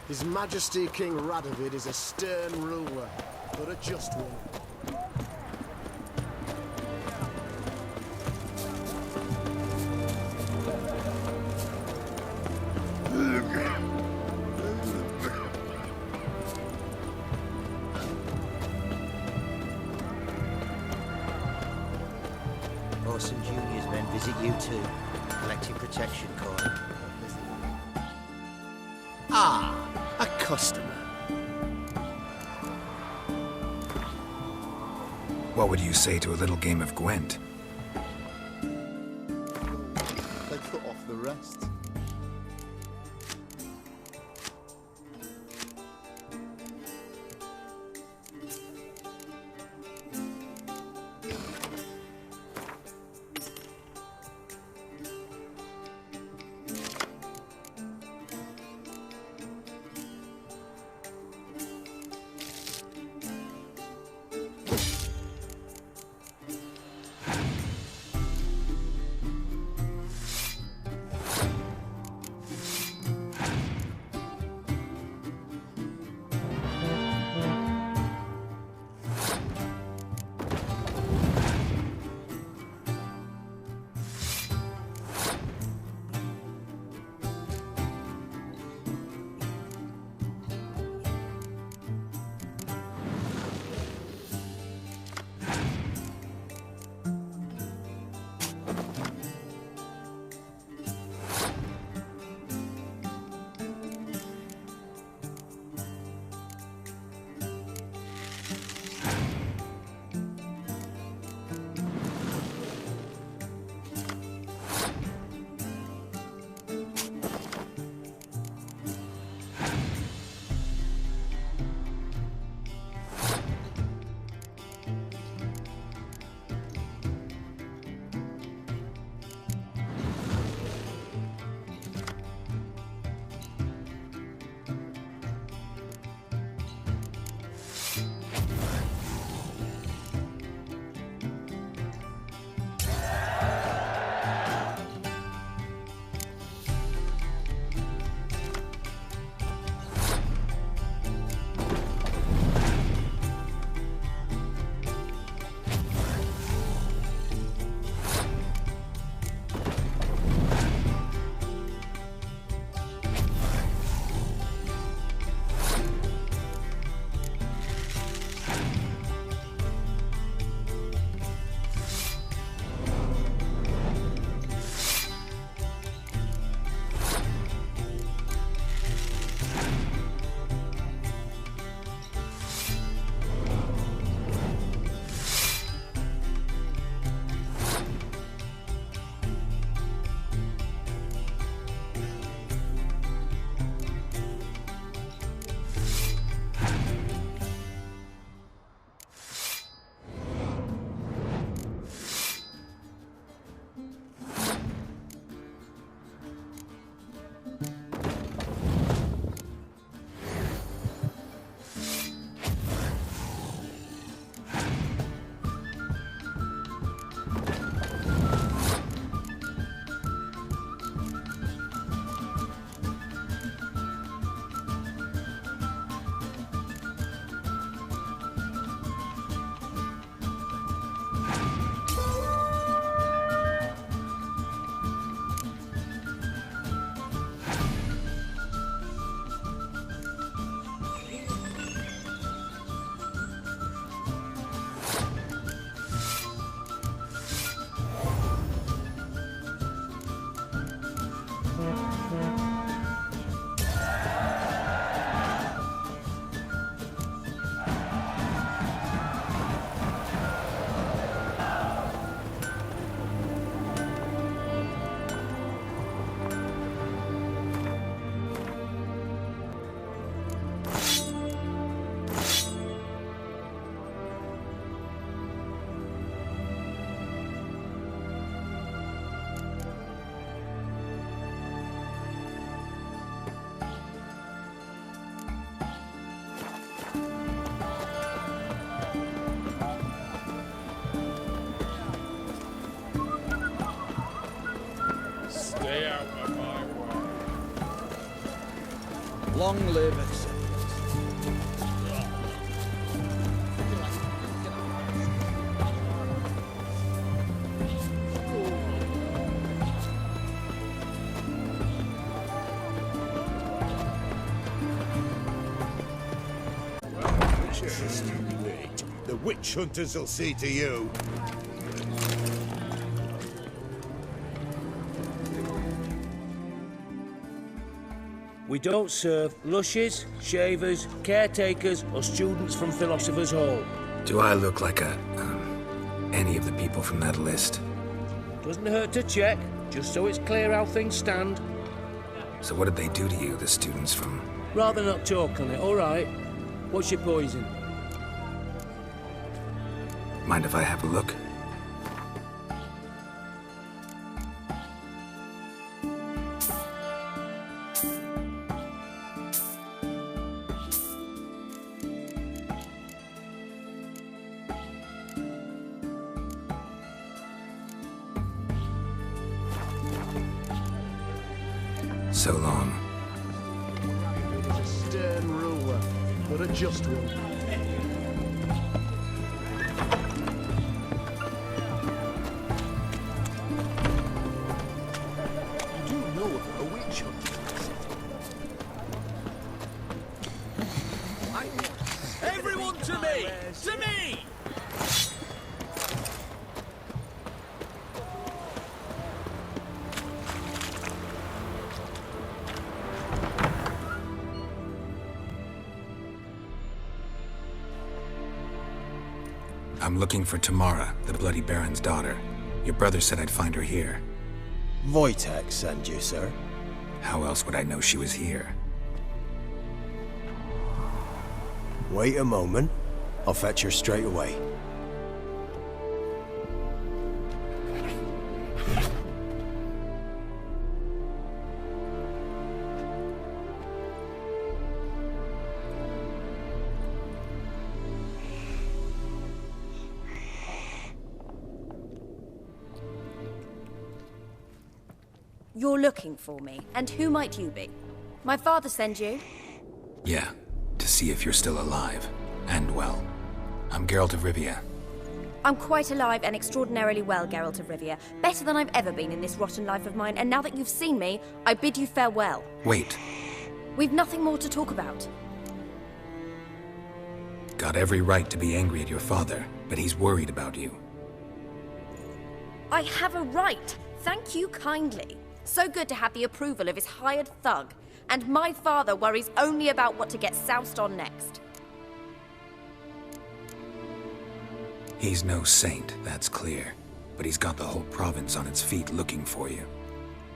His Majesty King Radovid is a stern ruler, but a just one. Orson Jr.'s men visit you too. Collect your protection coin. Ah, a customer. What would you say to a little game of Gwent? They put off the rest. Long live acceptance. The witch hunters will see to you. We don't serve lushes, shavers, caretakers, or students from Philosopher's Hall. Do I look like any of the people from that list? Doesn't hurt to check, just so it's clear how things stand. So what did they do to you, the students from... Rather not talk on it, all right? What's your poison? Mind if I have a look? So long. It is a stern ruler, but a just one. You do know of a witch hunter? Everyone to me! To me! I'm looking for Tamara, the Bloody Baron's daughter. Your brother said I'd find her here. Wojtek sent you, sir. How else would I know she was here? Wait a moment. I'll fetch her straight away. You're looking for me, and who might you be? My father sent you? Yeah, to see if you're still alive. And well. I'm Geralt of Rivia. I'm quite alive and extraordinarily well, Geralt of Rivia. Better than I've ever been in this rotten life of mine, and now that you've seen me, I bid you farewell. Wait. We've nothing more to talk about. Got every right to be angry at your father, but he's worried about you. I have a right. Thank you kindly. So good to have the approval of his hired thug. And my father worries only about what to get soused on next. He's no saint, that's clear. But he's got the whole province on its feet looking for you.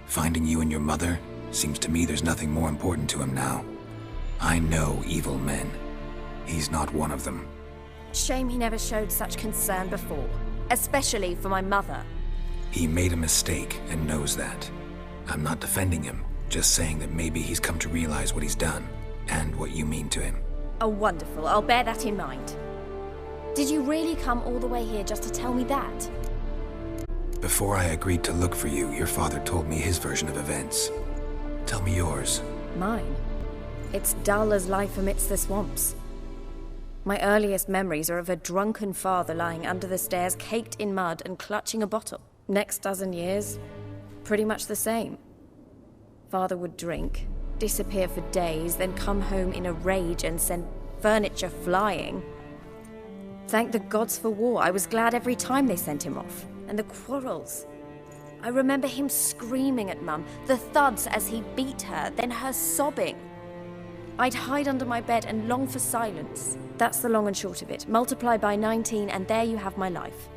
Finding you and your mother, seems to me there's nothing more important to him now. I know evil men. He's not one of them. Shame he never showed such concern before. Especially for my mother. He made a mistake and knows that. I'm not defending him, just saying that maybe he's come to realize what he's done, and what you mean to him. Oh, wonderful. I'll bear that in mind. Did you really come all the way here just to tell me that? Before I agreed to look for you, your father told me his version of events. Tell me yours. Mine? It's dull as life amidst the swamps. My earliest memories are of a drunken father lying under the stairs, caked in mud and clutching a bottle. Next dozen years, pretty much the same. Father would drink, disappear for days, then come home in a rage and send furniture flying. Thank the gods for war. I was glad every time they sent him off. And the quarrels. I remember him screaming at Mum, the thuds as he beat her, then her sobbing. I'd hide under my bed and long for silence. That's the long and short of it. Multiply by 19 and there you have my life.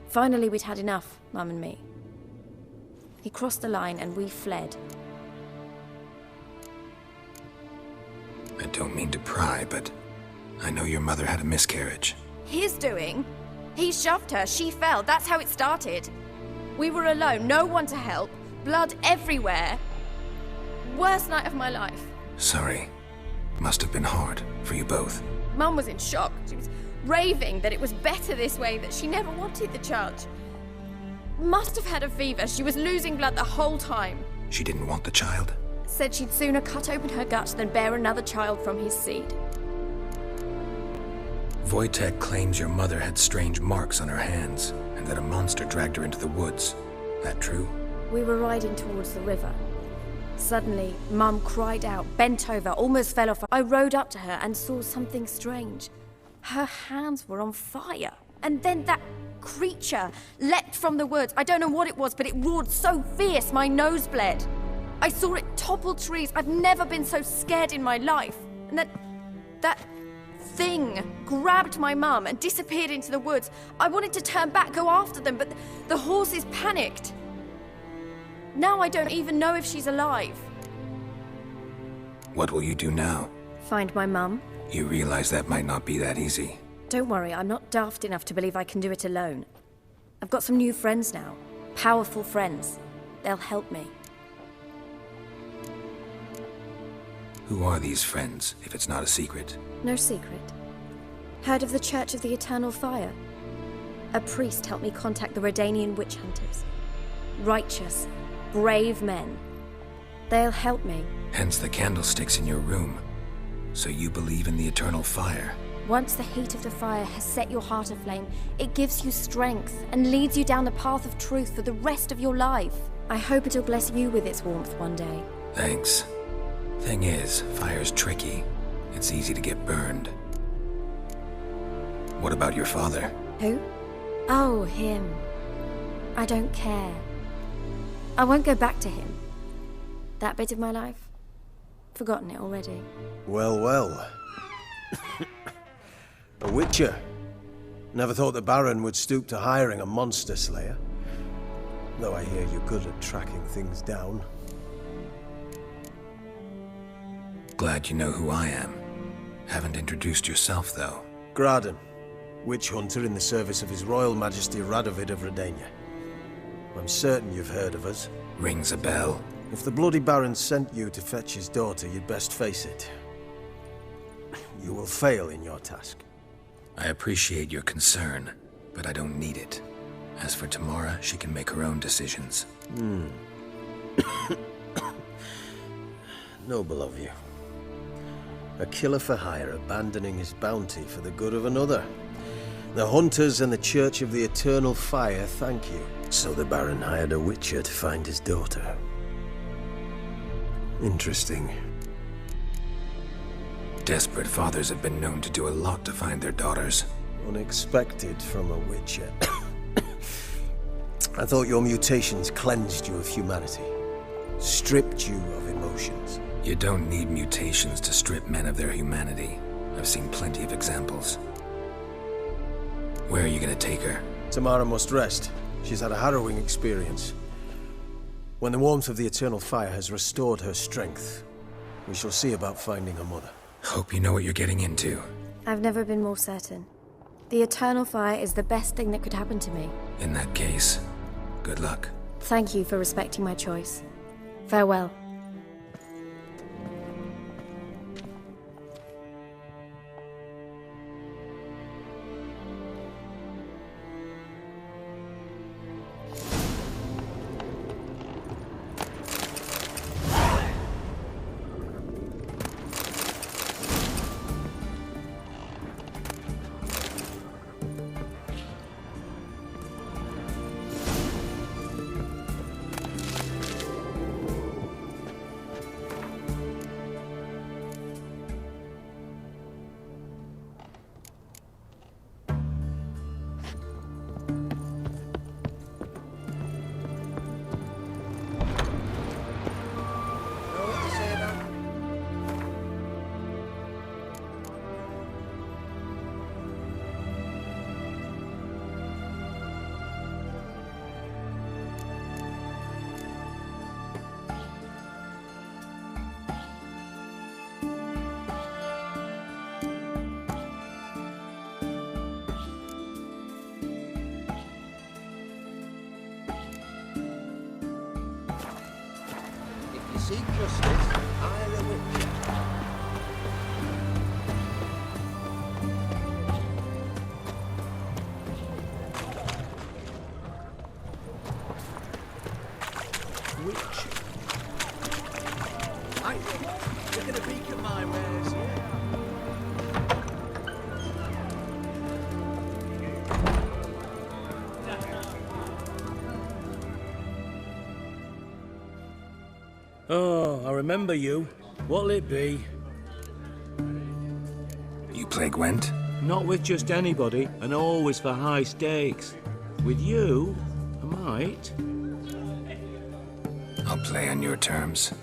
Finally, we'd had enough, Mum and me. He crossed the line and we fled. I don't mean to pry, but I know your mother had a miscarriage. His doing? He shoved her, she fell, that's how it started. We were alone, no one to help, blood everywhere. Worst night of my life. Sorry. Must have been hard for you both. Mum was in shock. She was raving that it was better this way, that she never wanted the charge. Must have had a fever. She was losing blood the whole time. She didn't want the child? said she'd sooner cut open her gut than bear another child from his seed. Wojtek claims your mother had strange marks on her hands, and that a monster dragged her into the woods. That true? We were riding towards the river. Suddenly, Mum cried out, bent over, almost fell off. I rode up to her and saw something strange. Her hands were on fire. And then that creature leapt from the woods. I don't know what it was, but it roared so fierce my nose bled. I saw it topple trees. I've never been so scared in my life. And that thing grabbed my mum and disappeared into the woods. I wanted to turn back, go after them, but the horses panicked. Now I don't even know if she's alive. What will you do now? Find my mum. You realize that might not be that easy. Don't worry, I'm not daft enough to believe I can do it alone. I've got some new friends now. Powerful friends. They'll help me. Who are these friends, if it's not a secret? No secret. Heard of the Church of the Eternal Fire? A priest helped me contact the Redanian witch hunters. Righteous, brave men. They'll help me. Hence the candlesticks in your room. So you believe in the eternal fire? Once the heat of the fire has set your heart aflame, it gives you strength and leads you down the path of truth for the rest of your life. I hope it'll bless you with its warmth one day. Thanks. Thing is, fire's tricky. It's easy to get burned. What about your father? Who? Oh, him. I don't care. I won't go back to him. That bit of my life? Forgotten it already. Well, well. A witcher. Never thought the Baron would stoop to hiring a monster slayer. Though I hear you're good at tracking things down. Glad you know who I am. Haven't introduced yourself, though. Graden, witch hunter in the service of His Royal Majesty Radovid of Redania. I'm certain you've heard of us. Rings a bell. If the Bloody Baron sent you to fetch his daughter, you'd best face it. You will fail in your task. I appreciate your concern, but I don't need it. As for Tamara, she can make her own decisions. Noble of you. A killer for hire abandoning his bounty for the good of another. The hunters and the Church of the Eternal Fire thank you. So the Baron hired a witcher to find his daughter. Interesting. Desperate fathers have been known to do a lot to find their daughters. Unexpected from a witcher. I thought your mutations cleansed you of humanity. Stripped you of emotions. You don't need mutations to strip men of their humanity. I've seen plenty of examples. Where are you gonna take her? Tamara must rest. She's had a harrowing experience. When the warmth of the Eternal Fire has restored her strength, we shall see about finding her mother. Hope you know what you're getting into. I've never been more certain. The Eternal Fire is the best thing that could happen to me. In that case, good luck. Thank you for respecting my choice. Farewell. Seek justice, hire a witcher. Oh, I remember you. What'll it be? You play Gwent? Not with just anybody, and always for high stakes. With you, I might. I'll play on your terms.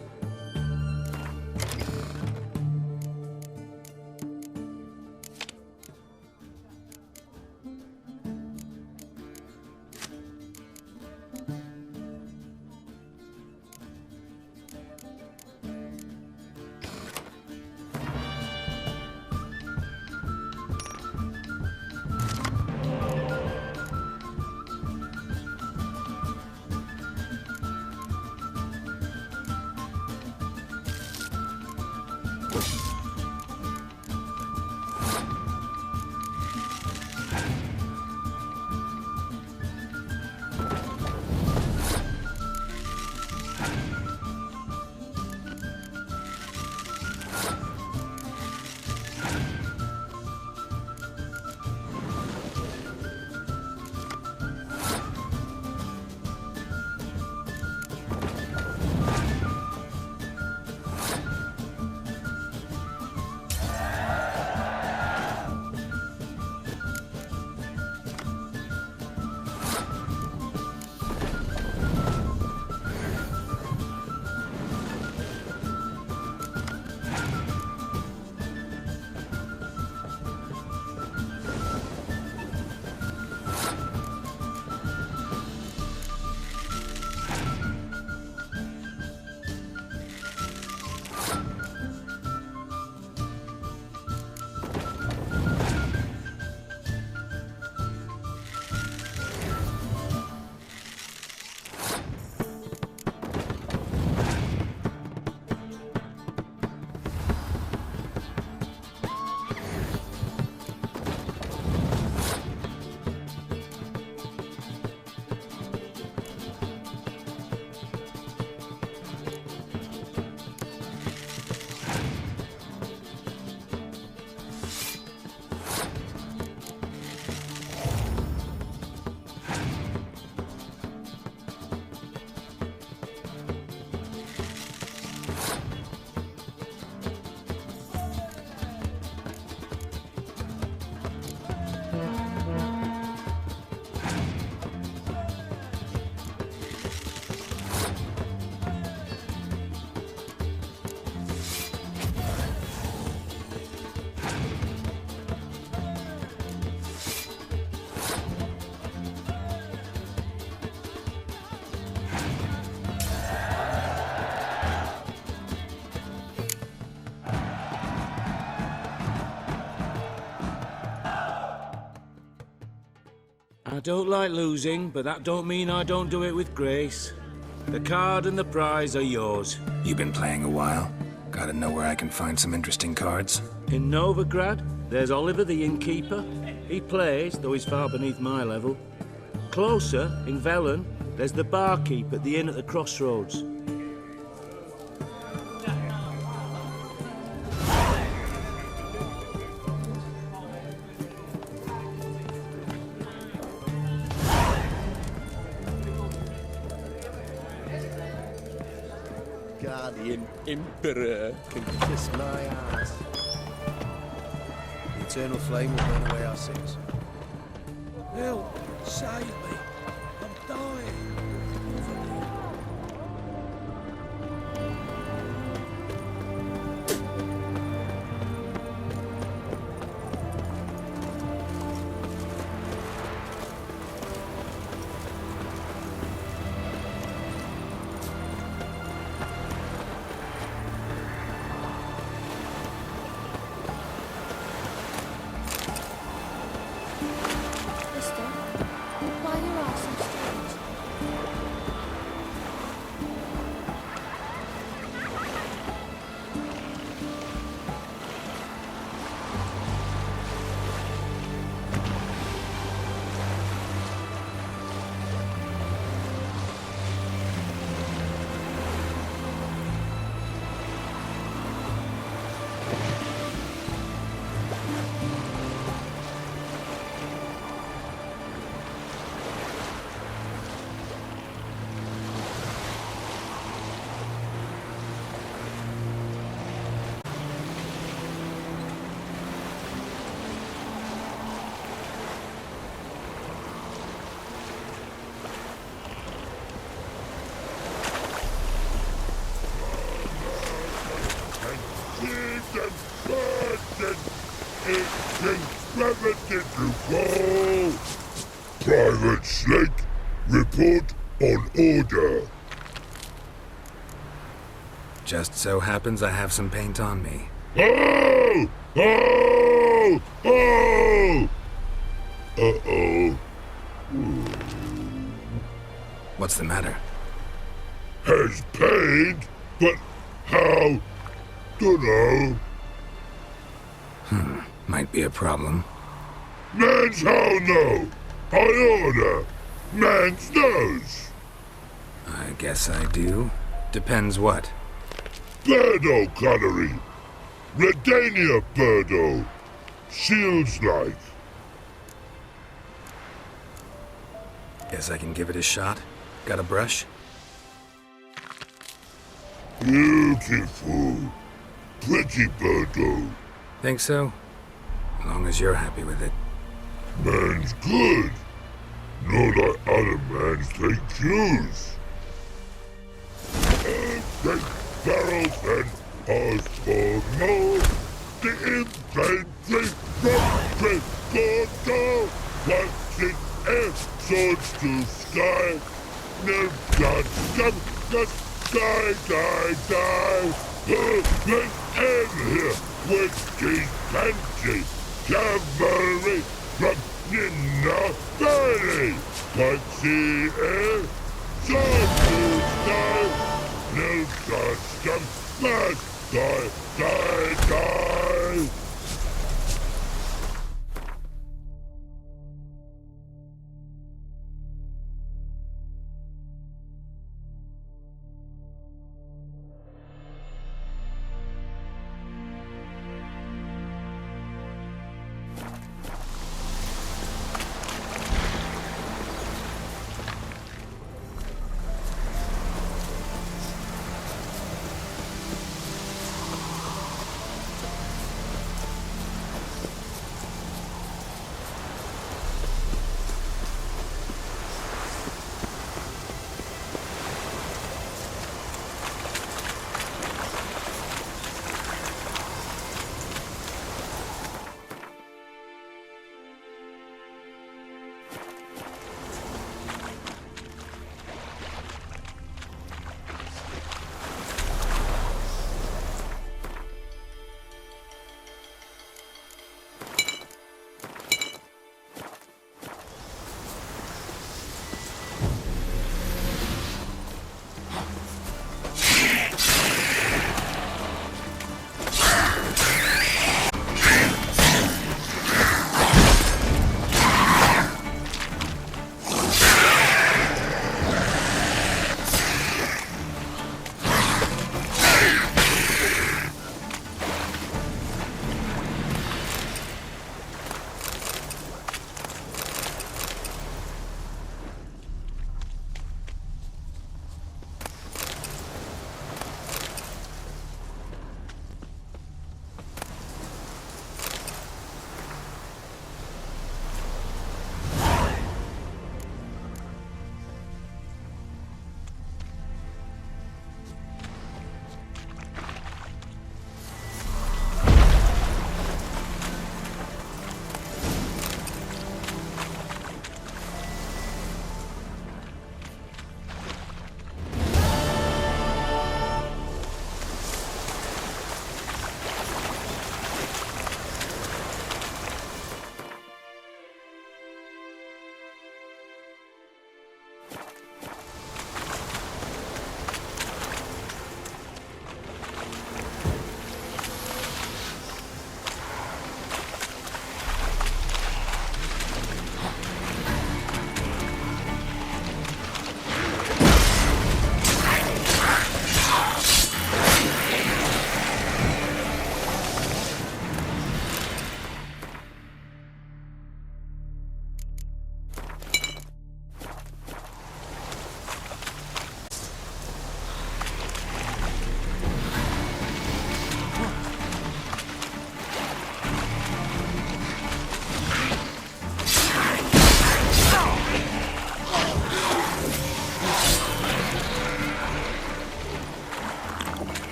I don't like losing, but that don't mean I don't do it with grace. The card and the prize are yours. You've been playing a while? Gotta know where I can find some interesting cards. In Novigrad, there's Oliver the innkeeper. He plays, though he's far beneath my level. Closer, in Velen, there's the barkeep at the inn at the crossroads. Guardian Emperor can kiss my ass. The eternal flame will burn away our sins. Help! Save me! I'm dying! Mister, why are your Keep them burning. It's ready to go. Private Snake, report on order. Just so happens I have some paint on me. Oh! Oh! Oh! Uh-oh. What's the matter? Has paid, but how? Dunno. Might be a problem. Man's how no. I order. Man's knows. I guess I do. Depends what. Birdo colory. Redania Birdo. Shields like. Guess I can give it a shot. Got a brush? Beautiful. Pretty Birdo. Think so? As long as you're happy with it. Man's good. Not like other mans they choose. Take barrels and pause for no. The infantry from Gordo. Watching air swords to sky. No God, come, die, die, die. Let's end here with these fancy cavalry from Nina Valley. Taxi air, sun to sky. No custom, must die, die, die.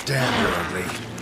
Damn, you're ugly.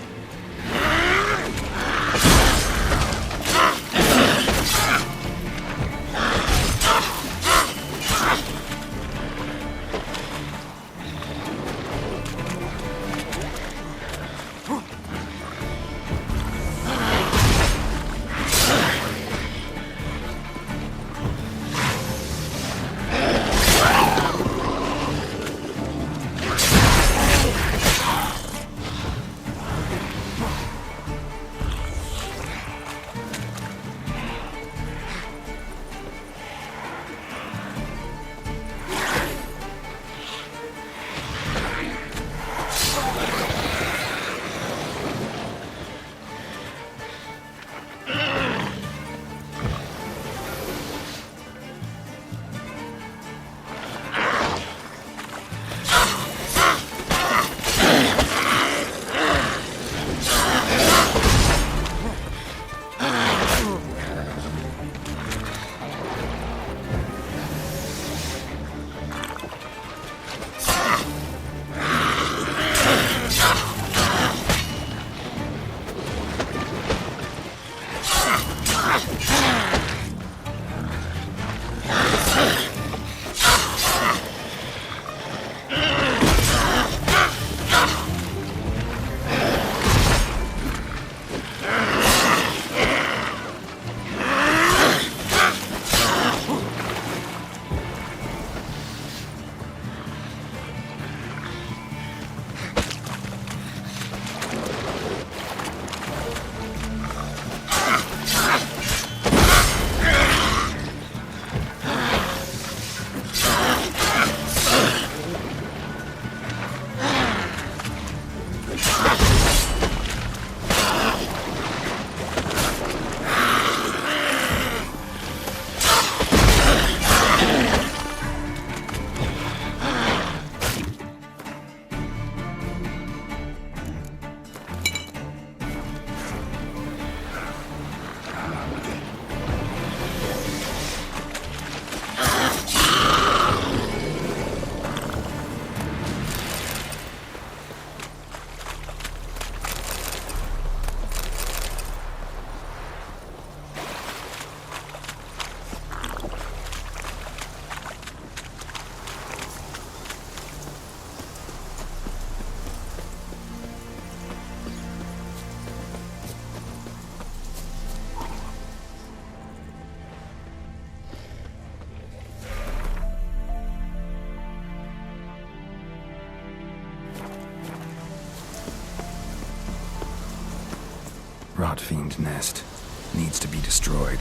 Rotfiend nest. Needs to be destroyed.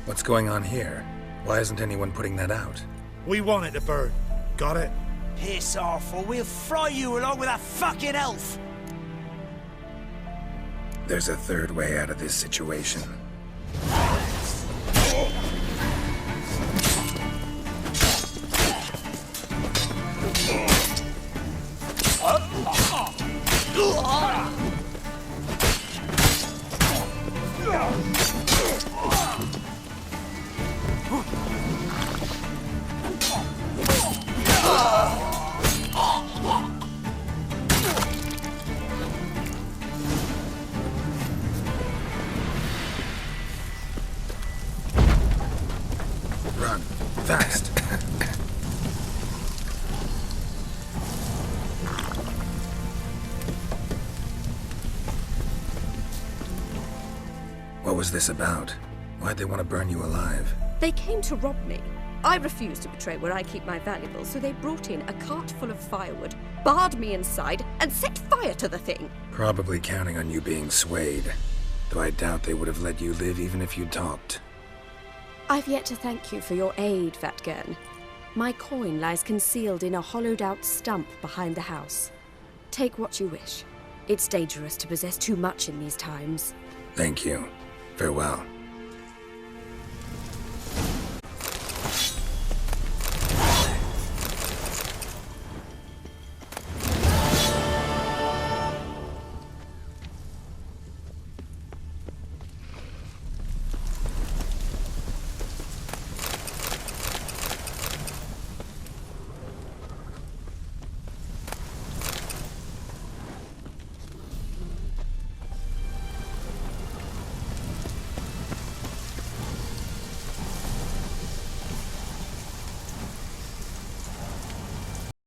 What's going on here? Why isn't anyone putting that out? We want it to burn. Got it? Piss off, or we'll fry you along with a fucking elf! There's a third way out of this situation. Run. Fast. What was this about? Why'd they want to burn you alive? They came to rob me. I refused to betray where I keep my valuables, so they brought in a cart full of firewood, barred me inside, and set fire to the thing. Probably counting on you being swayed. Though I doubt they would have let you live even if you talked. I've yet to thank you for your aid, Vatgern. My coin lies concealed in a hollowed-out stump behind the house. Take what you wish. It's dangerous to possess too much in these times. Thank you. Farewell.